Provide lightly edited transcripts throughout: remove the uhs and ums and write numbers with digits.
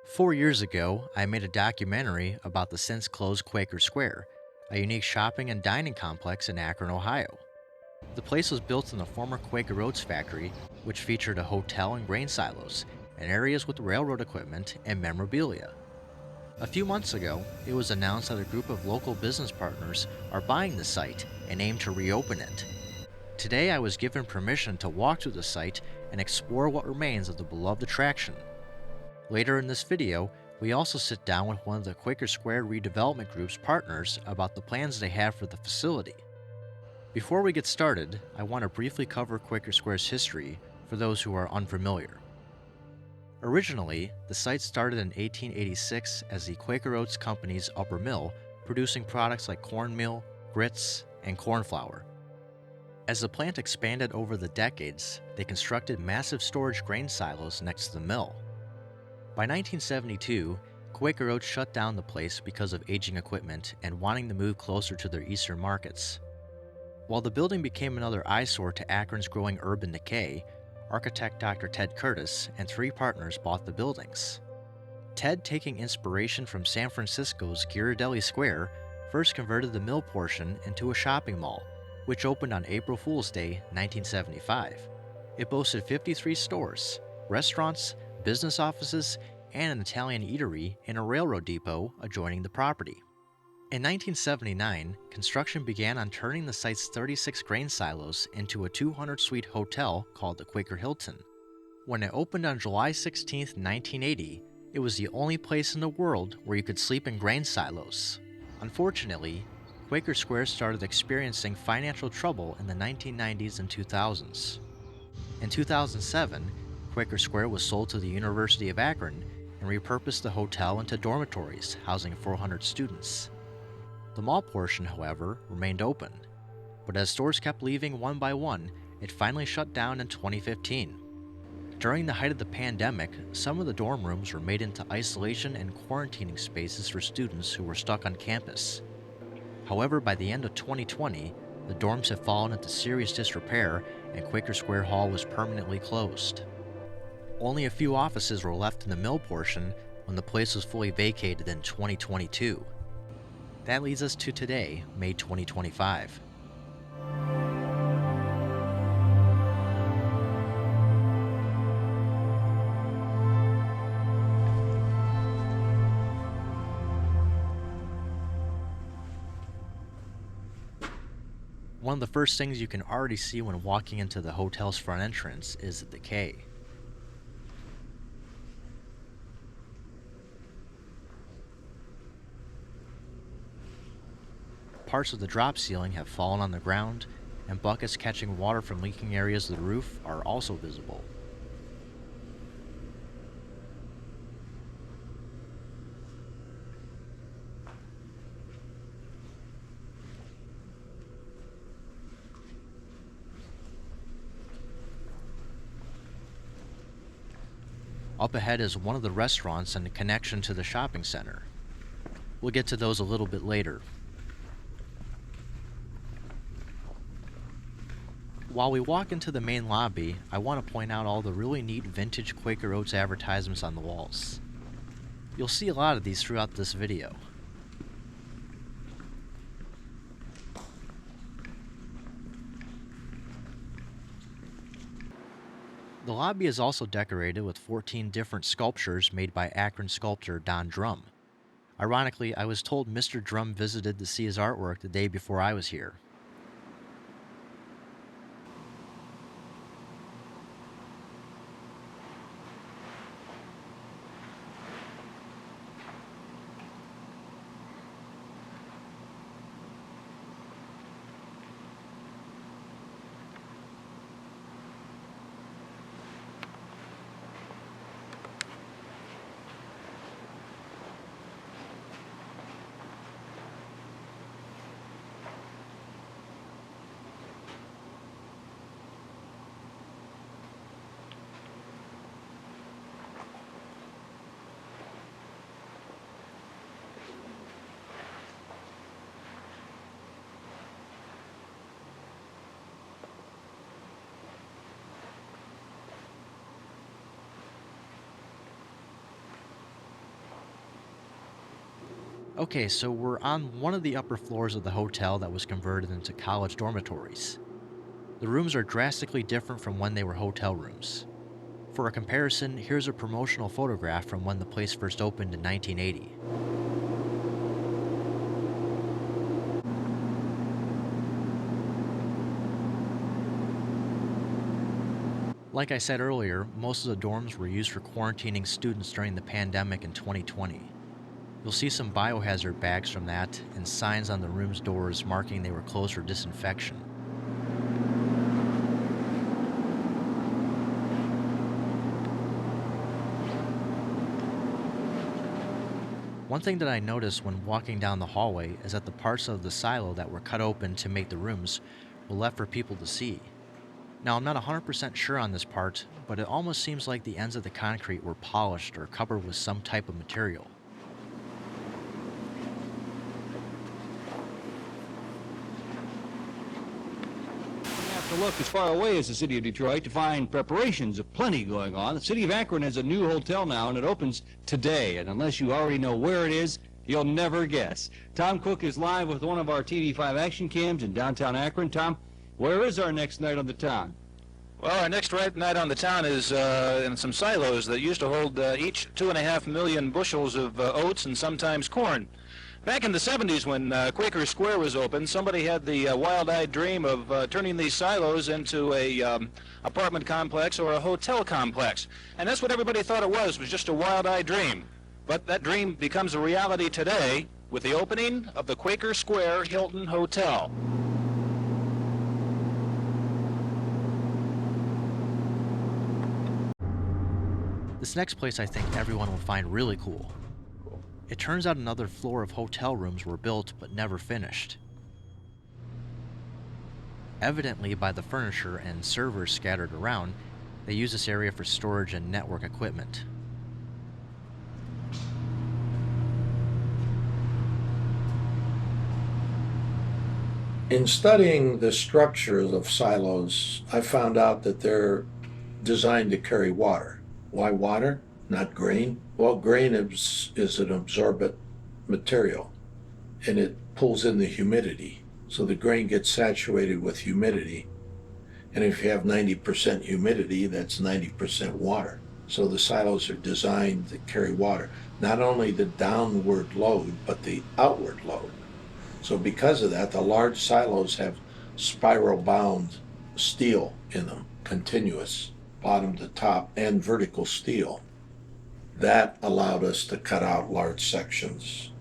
4 years ago, I made a documentary about the since closed Quaker Square, a unique shopping and dining complex in Akron, Ohio. The place was built in the former Quaker Oats factory, which featured a hotel and grain silos, and areas with railroad equipment and memorabilia. A few months ago, it was announced that a group of local business partners are buying the site and aim to reopen it. Today, I was given permission to walk through the site and explore what remains of the beloved attraction. Later in this video, we also sit down with one of the Quaker Square Redevelopment Group's partners about the plans they have for the facility. Before we get started, I want to briefly cover Quaker Square's history for those who are unfamiliar. Originally, the site started in 1886 as the Quaker Oats Company's upper mill, producing products like cornmeal, grits, and corn flour. As the plant expanded over the decades, they constructed massive storage grain silos next to the mill. By 1972, Quaker Oats shut down the place because of aging equipment and wanting to move closer to their eastern markets. While the building became another eyesore to Akron's growing urban decay, architect Dr. Ted Curtis and three partners bought the buildings. Ted, taking inspiration from San Francisco's Ghirardelli Square, first converted the mill portion into a shopping mall, which opened on April Fool's Day, 1975. It boasted 53 stores, restaurants, business offices, and an Italian eatery in a railroad depot adjoining the property. In 1979, construction began on turning the site's 36 grain silos into a 200-suite hotel called the Quaker Hilton. When it opened on July 16, 1980, it was the only place in the world where you could sleep in grain silos. Unfortunately, Quaker Square started experiencing financial trouble in the 1990s and 2000s. In 2007, Quaker Square was sold to the University of Akron and repurposed the hotel into dormitories, housing 400 students. The mall portion, however, remained open, but as stores kept leaving one by one, it finally shut down in 2015. During the height of the pandemic, some of the dorm rooms were made into isolation and quarantining spaces for students who were stuck on campus. However, by the end of 2020, the dorms had fallen into serious disrepair and Quaker Square Hall was permanently closed. Only a few offices were left in the mill portion when the place was fully vacated in 2022. That leads us to today, May 2025. One of the first things you can already see when walking into the hotel's front entrance is the decay. Parts of the drop ceiling have fallen on the ground, and buckets catching water from leaking areas of the roof are also visible. Up ahead is one of the restaurants and a connection to the shopping center. We'll get to those a little bit later. While we walk into the main lobby, I want to point out all the really neat vintage Quaker Oats advertisements on the walls. You'll see a lot of these throughout this video. The lobby is also decorated with 14 different sculptures made by Akron sculptor Don Drum. Ironically, I was told Mr. Drum visited to see his artwork the day before I was here. Okay, so we're on one of the upper floors of the hotel that was converted into college dormitories. The rooms are drastically different from when they were hotel rooms. For a comparison, here's a promotional photograph from when the place first opened in 1980. Like I said earlier, most of the dorms were used for quarantining students during the pandemic in 2020. You'll see some biohazard bags from that and signs on the room's doors marking they were closed for disinfection. One thing that I noticed when walking down the hallway is that the parts of the silo that were cut open to make the rooms were left for people to see. Now, I'm not 100% sure on this part, but it almost seems like the ends of the concrete were polished or covered with some type of material. Have to look as far away as the city of Detroit to find preparations of plenty going on. The city of Akron has a new hotel now, and it opens today. And unless you already know where it is, you'll never guess. Tom Cook is live with one of our TV5 action cams in downtown Akron. Tom, where is our next night on the town? Well, our next night on the town is in some silos that used to hold each 2.5 million bushels of oats and sometimes corn. Back in the 70s when Quaker Square was open, somebody had the wild-eyed dream of turning these silos into a apartment complex or a hotel complex. And that's what everybody thought it was just a wild-eyed dream. But that dream becomes a reality today with the opening of the Quaker Square Hilton Hotel. This next place I think everyone will find really cool. It turns out another floor of hotel rooms were built but never finished. Evidently, by the furniture and servers scattered around, they use this area for storage and network equipment. In studying the structures of silos, I found out that they're designed to carry water. Why water, not grain? Well, grain is an absorbent material, and it pulls in the humidity. So the grain gets saturated with humidity. And if you have 90% humidity, that's 90% water. So the silos are designed to carry water, not only the downward load, but the outward load. So because of that, the large silos have spiral bound steel in them, continuous, bottom to top, and vertical steel. That allowed us to cut out large sections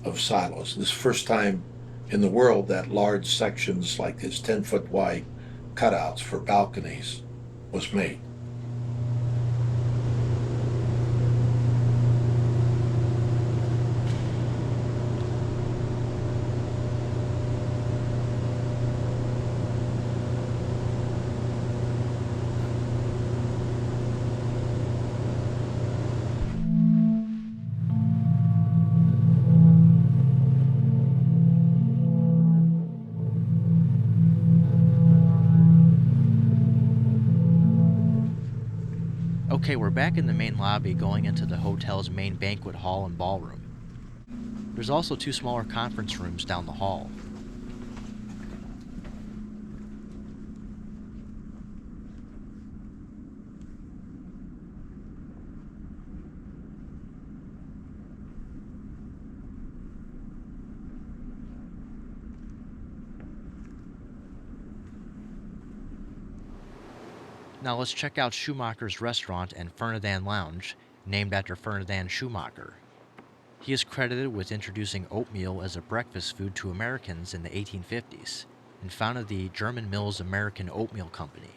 of silos. This is the first time in the world that large sections like this 10-foot wide cutouts for balconies was made. Okay, we're back in the main lobby going into the hotel's main banquet hall and ballroom. There's also two smaller conference rooms down the hall. Now let's check out Schumacher's restaurant and Ferdinand Lounge, named after Ferdinand Schumacher. He is credited with introducing oatmeal as a breakfast food to Americans in the 1850s, and founded the German Mills American Oatmeal Company.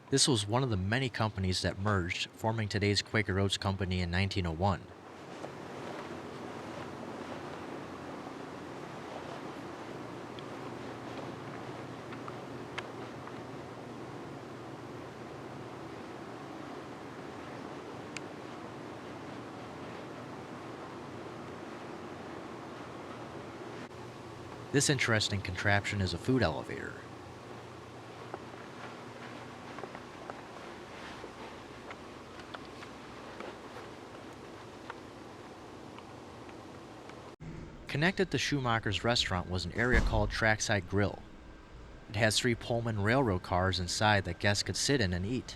This was one of the many companies that merged, forming today's Quaker Oats Company in 1901. This interesting contraption is a food elevator. Connected to Schumacher's restaurant was an area called Trackside Grill. It has 3 Pullman Railroad cars inside that guests could sit in and eat.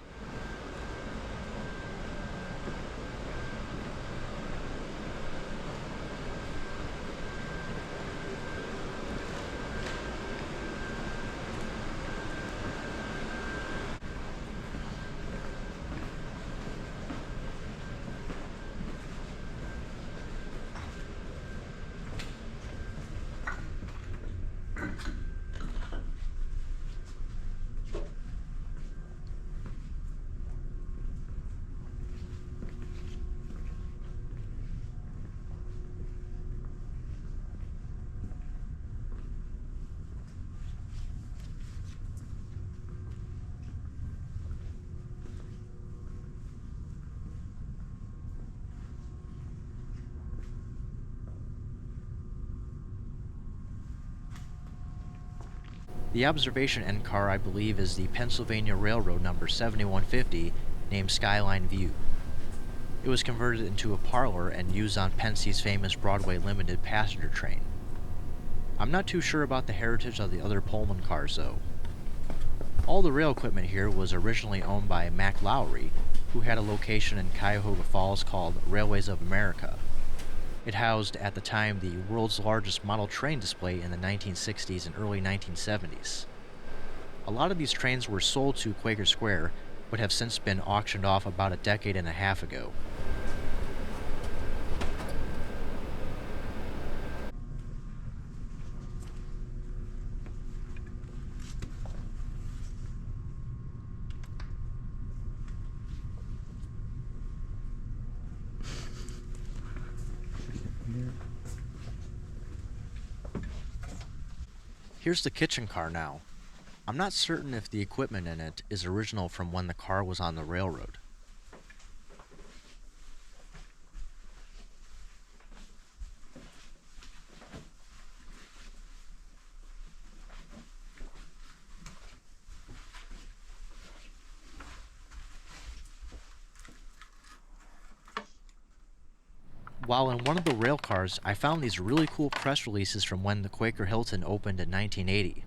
The observation end car, I believe, is the Pennsylvania Railroad number 7150, named Skyline View. It was converted into a parlor and used on Penske's famous Broadway limited passenger train. I'm not too sure about the heritage of the other Pullman cars, though. All the rail equipment here was originally owned by Mac Lowry, who had a location in Cuyahoga Falls called Railways of America. It housed, at the time, the world's largest model train display in the 1960s and early 1970s. A lot of these trains were sold to Quaker Square, but have since been auctioned off about a decade and a half ago. Here's the kitchen car now. I'm not certain if the equipment in it is original from when the car was on the railroad. While in one of the rail cars, I found these really cool press releases from when the Quaker Hilton opened in 1980.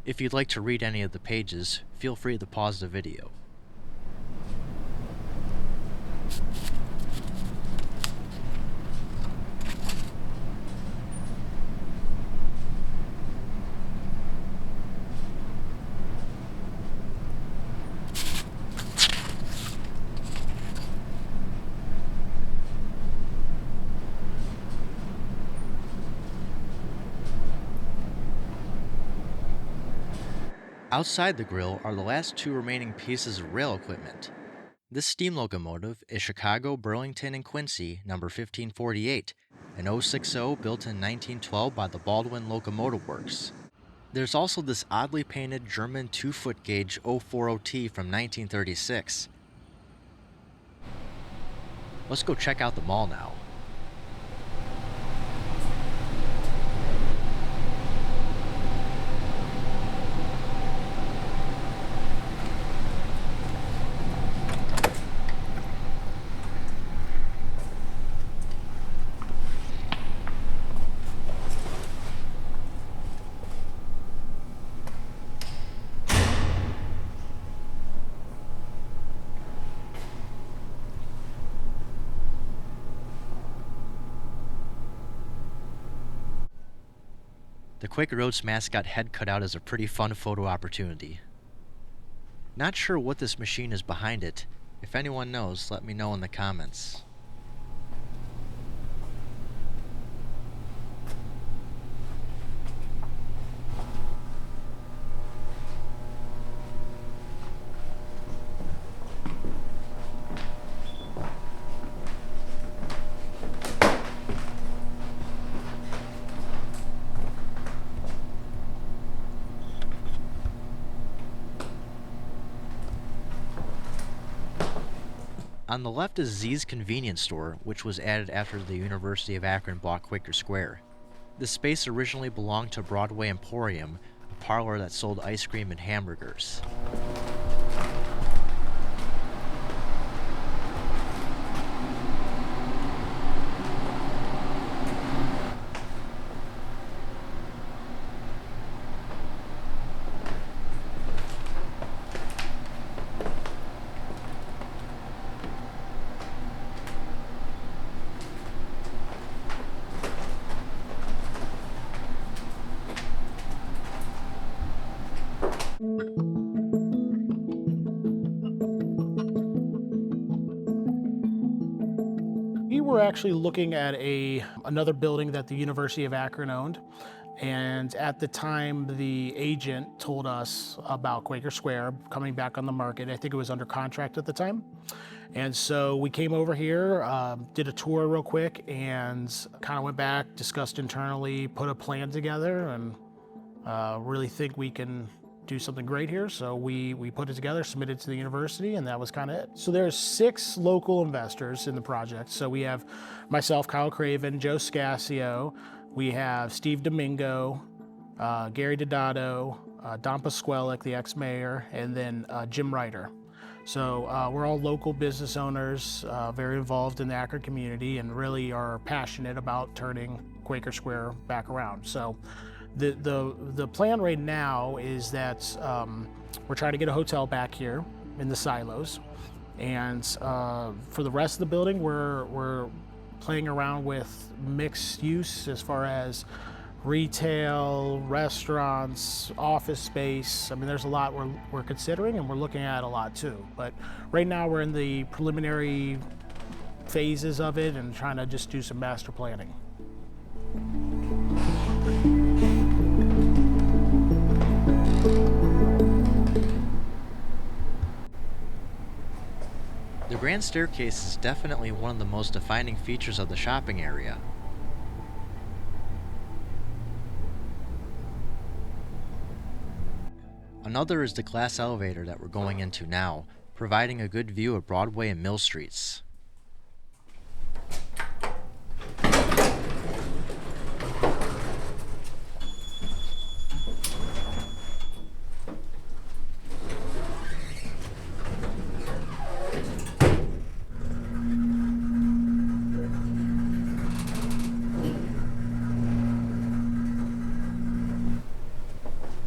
If you'd like to read any of the pages, feel free to pause the video. Outside the grill are the last 2 remaining pieces of rail equipment. This steam locomotive is Chicago, Burlington, and Quincy, number 1548, an 060 built in 1912 by the Baldwin Locomotive Works. There's also this oddly painted German 2-foot gauge 040T from 1936. Let's go check out the mall now. The Quaker Oats mascot head cutout is a pretty fun photo opportunity. Not sure what this machine is behind it. If anyone knows, let me know in the comments. On the left is Z's Convenience Store, which was added after the University of Akron bought Quaker Square. This space originally belonged to Broadway Emporium, a parlor that sold ice cream and hamburgers. We were actually looking at another building that the University of Akron owned. And at the time, the agent told us about Quaker Square coming back on the market. I think it was under contract at the time. And so we came over here, did a tour real quick, and kind of went back, discussed internally, put a plan together, and really think we can do something great here. So we put it together, submitted to the university, and that was kind of it. So there's 6 local investors in the project. So we have myself, Kyle Craven, Joe Scasio, we have Steve Domingo, Gary Dodato, Don Pasquelic, the ex-mayor, and then Jim Ryder. So we're all local business owners, very involved in the Akron community, and really are passionate about turning Quaker Square back around. So the plan right now is that we're trying to get a hotel back here in the silos, and for the rest of the building, we're playing around with mixed use as far as retail, restaurants, office space. I mean, there's a lot we're considering, and we're looking at a lot too. But right now we're in the preliminary phases of it and trying to just do some master planning. The grand staircase is definitely one of the most defining features of the shopping area. Another is the glass elevator that we're going into now, providing a good view of Broadway and Mill Streets.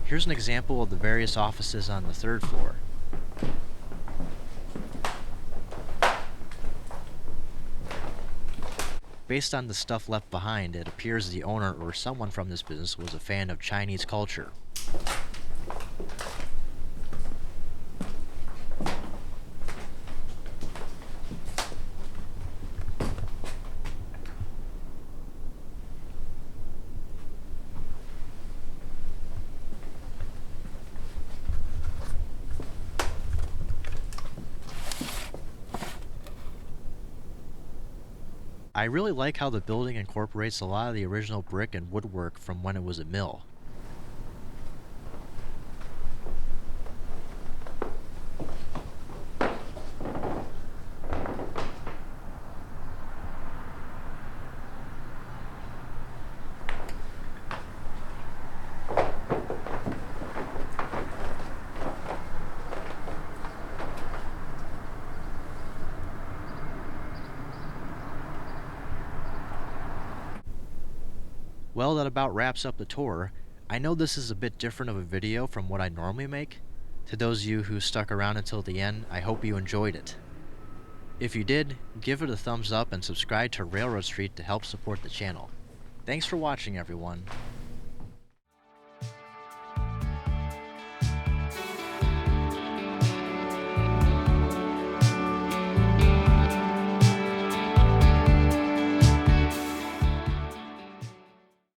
Here's an example of the various offices on the 3rd floor. Based on the stuff left behind, it appears the owner or someone from this business was a fan of Chinese culture. I really like how the building incorporates a lot of the original brick and woodwork from when it was a mill. Well, that about wraps up the tour. I know this is a bit different of a video from what I normally make. To those of you who stuck around until the end, I hope you enjoyed it. If you did, give it a thumbs up and subscribe to Railroad Street to help support the channel. Thanks for watching, everyone.